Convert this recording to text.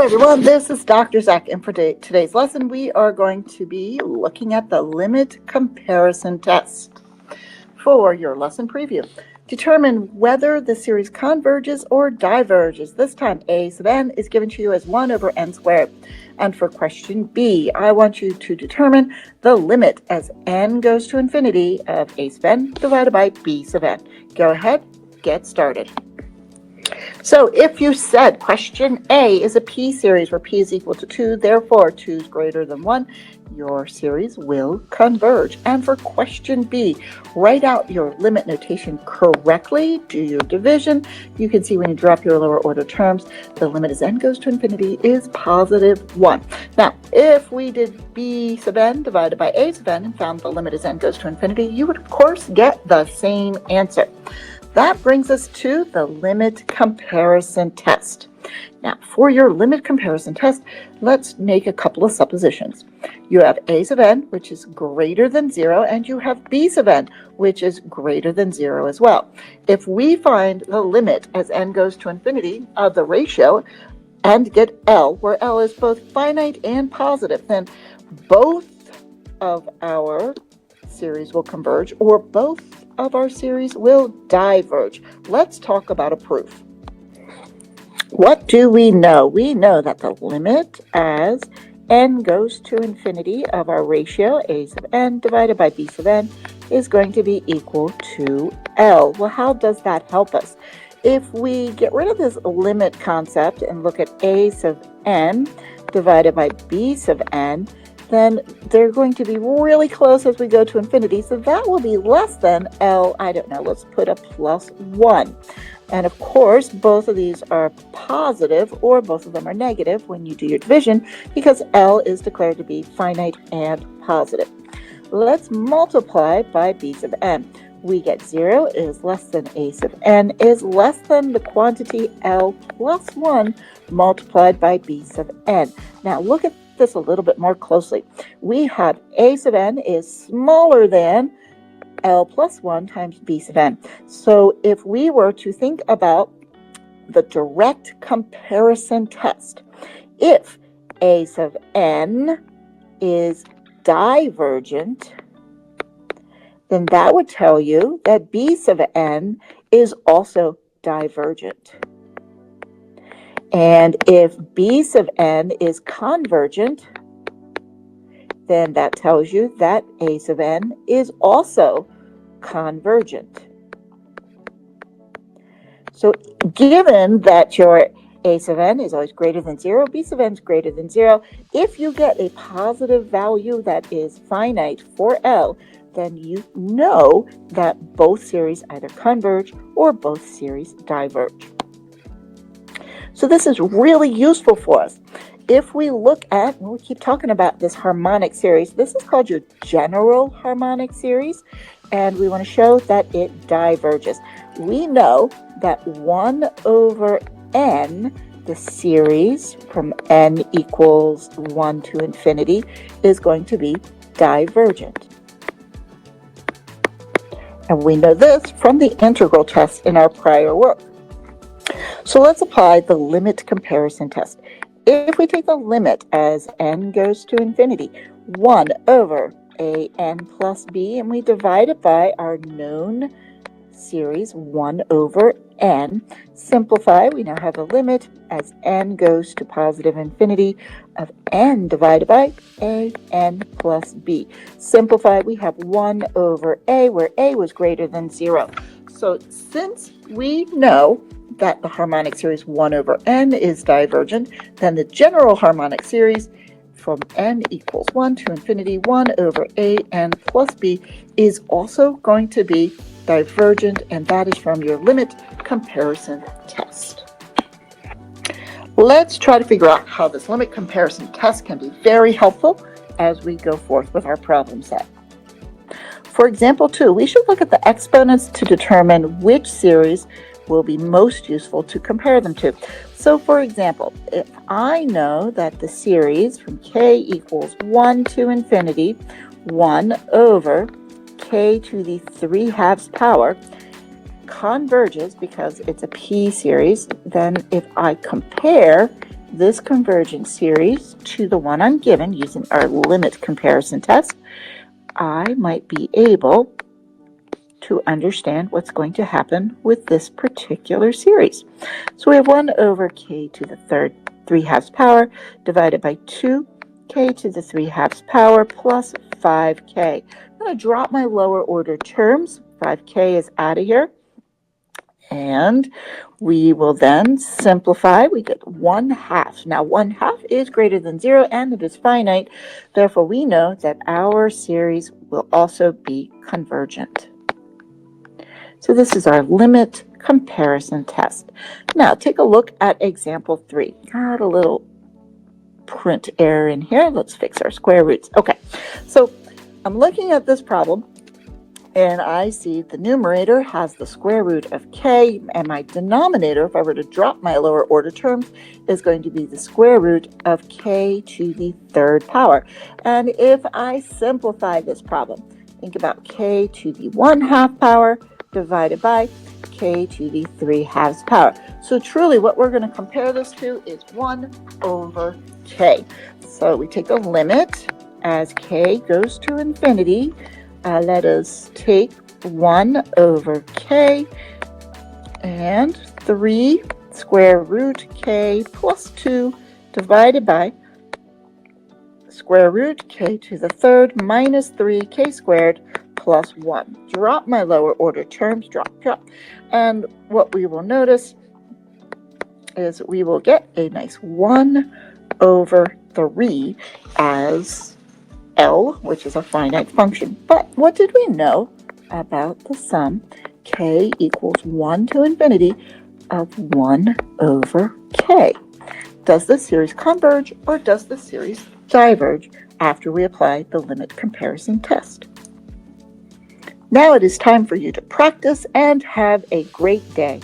everyone, this is Dr. Zach, and for today's lesson, we are going to be looking at the limit comparison test. For your lesson preview, determine whether the series converges or diverges. This time, a sub n is given to you as 1 over n squared. And for question B, I want you to determine the limit as n goes to infinity of a sub n divided by b sub n. Go ahead, get started. So if you said question A is a p-series where p is equal to 2, therefore 2 is greater than 1, your series will converge. And for question B, write out your limit notation correctly, do your division. You can see when you drop your lower order terms, the limit as n goes to infinity is positive 1. Now, if we did b sub n divided by a sub n and found the limit as n goes to infinity, you would of course get the same answer. That brings us to the limit comparison test. Now, for your limit comparison test, let's make a couple of suppositions. You have a sub n, which is greater than 0, and you have b sub n, which is greater than 0 as well. If we find the limit as n goes to infinity of the ratio and get L, where L is both finite and positive, then both of our series will converge, or both of our series will diverge. Let's talk about a proof. What do we know? We know that the limit as n goes to infinity of our ratio a sub n divided by b sub n is going to be equal to L. Well, how does that help us? If we get rid of this limit concept and look at a sub n divided by b sub n, then they're going to be really close as we go to infinity. So that will be less than L, I don't know, let's put a plus 1. And of course, both of these are positive, or both of them are negative when you do your division, because L is declared to be finite and positive. Let's multiply by b sub n. We get 0 is less than a sub n is less than the quantity L plus 1 multiplied by b sub n. Now look at this a little bit more closely. We have a sub n is smaller than L plus 1 times b sub n. So if we were to think about the direct comparison test, if a sub n is divergent, then that would tell you that b sub n is also divergent. And if b sub n is convergent, then that tells you that a sub n is also convergent. So given that your a sub n is always greater than 0, b sub n is greater than 0, if you get a positive value that is finite for L, then you know that both series either converge or both series diverge. So this is really useful for us. If we look at, we keep talking about this harmonic series, this is called your general harmonic series, and we want to show that it diverges. We know that 1 over n, the series from n equals 1 to infinity, is going to be divergent. And we know this from the integral test in our prior work. So let's apply the limit comparison test. If we take the limit as n goes to infinity, 1 over a n plus b, and we divide it by our known series 1 over n, simplify, we now have a limit as n goes to positive infinity of n divided by a n plus b. Simplify, we have 1 over a, where a was greater than 0. So since we know that the harmonic series 1 over n is divergent, then the general harmonic series from n equals 1 to infinity 1 over a n plus b is also going to be divergent, and that is from your limit comparison test. Let's try to figure out how this limit comparison test can be very helpful as we go forth with our problem set. For example 2, we should look at the exponents to determine which series will be most useful to compare them to. So for example, if I know that the series from k equals 1 to infinity 1 over k to the 3/2 power converges because it's a p series, then if I compare this converging series to the one I'm given using our limit comparison test, I might be able to understand what's going to happen with this particular series. So we have 1 over k to the third 3/2 power divided by 2k to the 3/2 power plus 5k. I'm going to drop my lower order terms. 5k is out of here. And we will then simplify. We get 1/2. Now 1/2 is greater than 0 and it is finite. Therefore, we know that our series will also be convergent. So this is our limit comparison test. Now take a look at example 3. Got a little print error in here. Let's fix our square roots. Okay, so I'm looking at this problem and I see the numerator has the square root of k, and my denominator, if I were to drop my lower order terms, is going to be the square root of k to the third power. And if I simplify this problem, think about k to the 1/2 power divided by k to the 3/2 power. So truly what we're going to compare this to is 1 over k. So we take a limit as k goes to infinity. Let us take 1 over k and 3 square root k plus 2 divided by square root k to the third minus 3k squared plus 1. Drop my lower order terms, drop. And what we will notice is we will get a nice 1 over 3 as L, which is a finite function. But what did we know about the sum k equals 1 to infinity of 1 over k? Does the series converge or does the series diverge after we apply the limit comparison test? Now it is time for you to practice and have a great day.